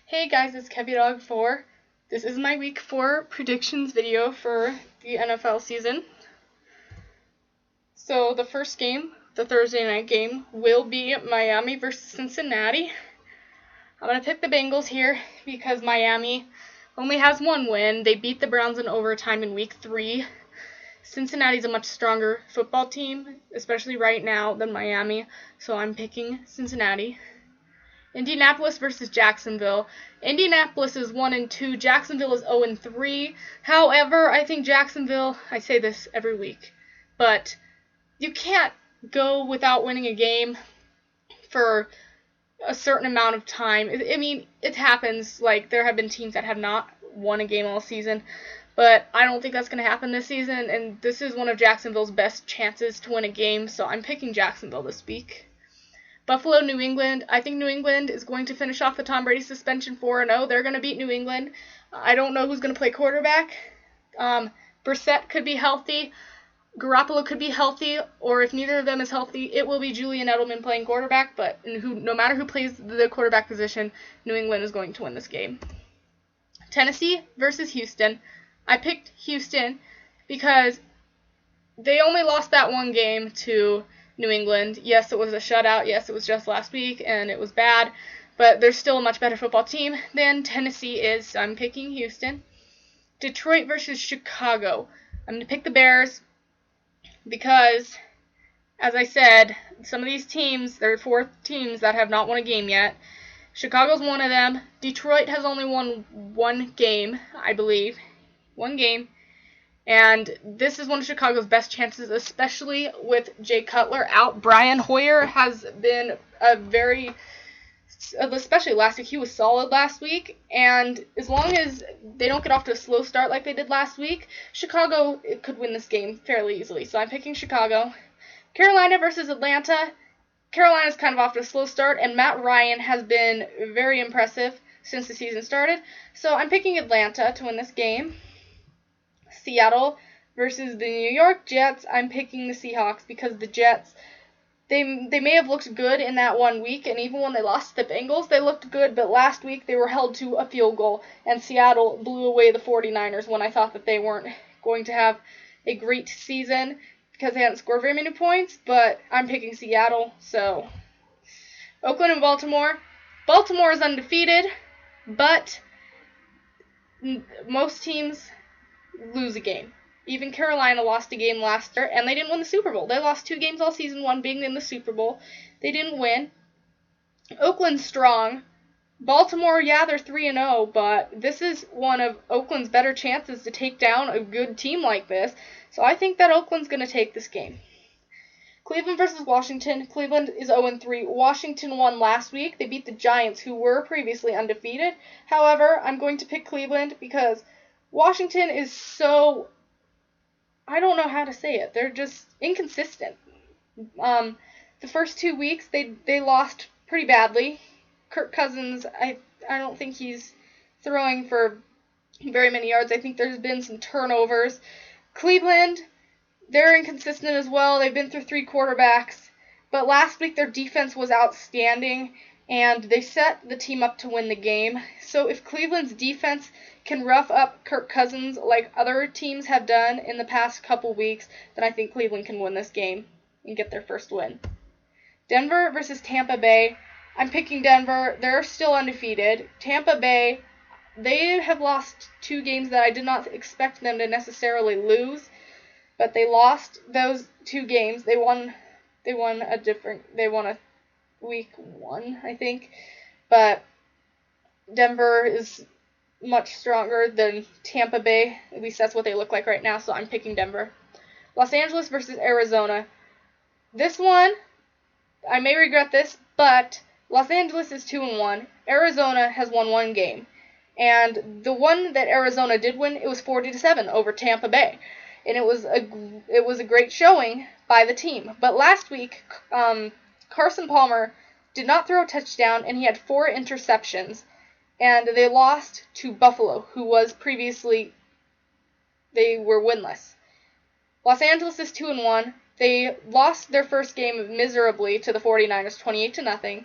Hey guys, it's KevyDog4. This is my week 4 predictions video for the NFL season. So the first game, the Thursday night game, will be Miami versus Cincinnati. I'm going to pick the Bengals here because Miami only has one win. They beat the Browns in overtime in week 3. Cincinnati's a much stronger football team, especially right now, than Miami, so I'm picking Cincinnati. Indianapolis versus Jacksonville. Indianapolis is 1-2. Jacksonville is 0-3. However, I think Jacksonville, I say this every week, but you can't go without winning a game for a certain amount of time. I mean, it happens. Like, there have been teams that have not won a game all season, but I don't think that's going to happen this season, and this is one of Jacksonville's best chances to win a game, so I'm picking Jacksonville this week. Buffalo, New England. I think New England is going to finish off the Tom Brady suspension 4-0. They're going to beat New England. I don't know who's going to play quarterback. Brissett could be healthy. Garoppolo could be healthy, or if neither of them is healthy, it will be Julian Edelman playing quarterback, but no matter who plays the quarterback position, New England is going to win this game. Tennessee versus Houston. I picked Houston because they only lost that one game to New England. Yes, it was a shutout. Yes, it was just last week, and it was bad. But they're still a much better football team than Tennessee is, so I'm picking Houston. Detroit versus Chicago. I'm going to pick the Bears because, as I said, some of these teams, there are 4 teams that have not won a game yet. Chicago's one of them. Detroit has only won one game, I believe. One game. And this is one of Chicago's best chances, especially with Jay Cutler out. Brian Hoyer has been especially last week, he was solid last week. And as long as they don't get off to a slow start like they did last week, Chicago could win this game fairly easily. So I'm picking Chicago. Carolina versus Atlanta. Carolina's kind of off to a slow start, and Matt Ryan has been very impressive since the season started. So I'm picking Atlanta to win this game. Seattle versus the New York Jets. I'm picking the Seahawks because the Jets, they may have looked good in that 1 week, and even when they lost to the Bengals, they looked good, but last week they were held to a field goal, and Seattle blew away the 49ers when I thought that they weren't going to have a great season because they hadn't scored very many points, but I'm picking Seattle. So Oakland and Baltimore. Baltimore is undefeated, but most teams lose a game. Even Carolina lost a game last year, and they didn't win the Super Bowl. They lost 2 games all season, one being in the Super Bowl. They didn't win. Oakland's strong. Baltimore, yeah, they're 3-0, but this is one of Oakland's better chances to take down a good team like this. So I think that Oakland's going to take this game. Cleveland versus Washington. Cleveland is 0-3. Washington won last week. They beat the Giants, who were previously undefeated. However, I'm going to pick Cleveland because Washington is so, I don't know how to say it. They're just inconsistent. The first 2 weeks, they lost pretty badly. Kirk Cousins, I don't think he's throwing for very many yards. I think there's been some turnovers. Cleveland, they're inconsistent as well. They've been through 3 quarterbacks. But last week, their defense was outstanding, and they set the team up to win the game. So if Cleveland's defense can rough up Kirk Cousins like other teams have done in the past couple weeks, then I think Cleveland can win this game and get their first win. Denver versus Tampa Bay. I'm picking Denver. They're still undefeated. Tampa Bay, they have lost 2 games that I did not expect them to necessarily lose, but they lost those 2 games. They won a week 1, I think, but Denver is much stronger than Tampa Bay. At least that's what they look like right now, so I'm picking Denver. Los Angeles versus Arizona. This one, I may regret this, but Los Angeles is 2-1. Arizona has won 1 game. And the one that Arizona did win, it was 40-7 over Tampa Bay. And it was a great showing by the team. But last week, Carson Palmer did not throw a touchdown, and he had 4 interceptions. And they lost to Buffalo, who was previously, they were winless. Los Angeles is 2-1. They lost their first game miserably to the 49ers, 28-0.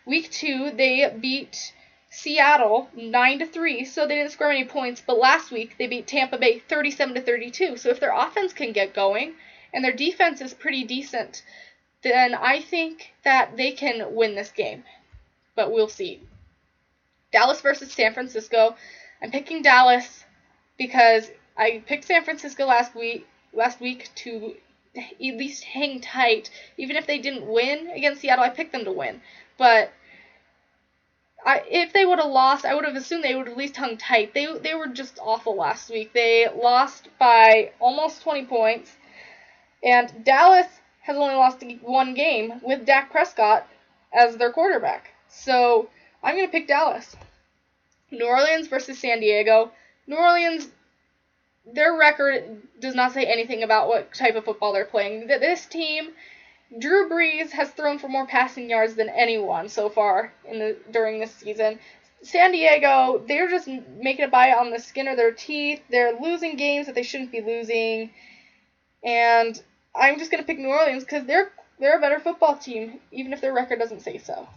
Week 2, they beat Seattle 9-3, so they didn't score any points. But last week they beat Tampa Bay 37-32. So if their offense can get going and their defense is pretty decent, then I think that they can win this game. But we'll see. Dallas versus San Francisco. I'm picking Dallas because I picked San Francisco last week to at least hang tight. Even if they didn't win against Seattle, I picked them to win. But if they would have lost, I would have assumed they would have at least hung tight. They were just awful last week. They lost by almost 20 points. And Dallas has only lost one game with Dak Prescott as their quarterback. So I'm going to pick Dallas. New Orleans versus San Diego. New Orleans, their record does not say anything about what type of football they're playing. This team, Drew Brees has thrown for more passing yards than anyone so far during this season. San Diego, they're just making it by on the skin of their teeth. They're losing games that they shouldn't be losing. And I'm just going to pick New Orleans because they're a better football team, even if their record doesn't say so.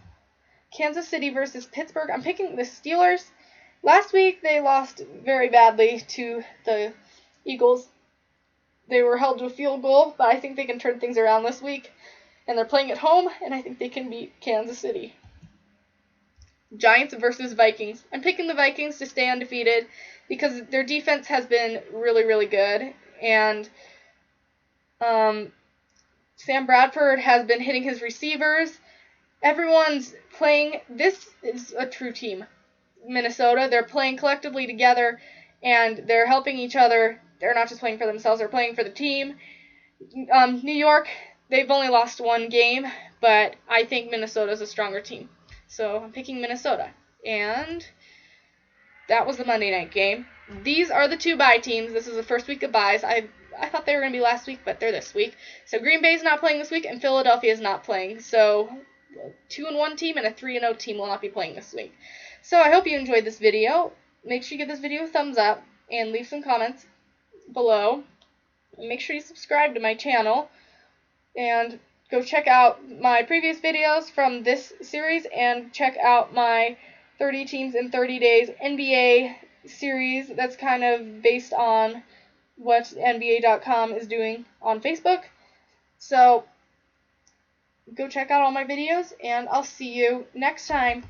Kansas City versus Pittsburgh. I'm picking the Steelers. Last week, they lost very badly to the Eagles. They were held to a field goal, but I think they can turn things around this week. And they're playing at home, and I think they can beat Kansas City. Giants versus Vikings. I'm picking the Vikings to stay undefeated because their defense has been really, really good. And Sam Bradford has been hitting his receivers. Everyone's playing. This is a true team. Minnesota, they're playing collectively together, and they're helping each other. They're not just playing for themselves, they're playing for the team. New York, they've only lost one game, but I think Minnesota's a stronger team. So I'm picking Minnesota. And that was the Monday night game. These are the two bye teams. This is the first week of byes. I thought they were going to be last week, but they're this week. So Green Bay's not playing this week, and Philadelphia is not playing. So a 2-1 team and a 3-0 team will not be playing this week. So I hope you enjoyed this video. Make sure you give this video a thumbs up and leave some comments below. And make sure you subscribe to my channel. And go check out my previous videos from this series and check out my 30 Teams in 30 Days NBA series that's kind of based on what NBA.com is doing on Facebook. So go check out all my videos, and I'll see you next time.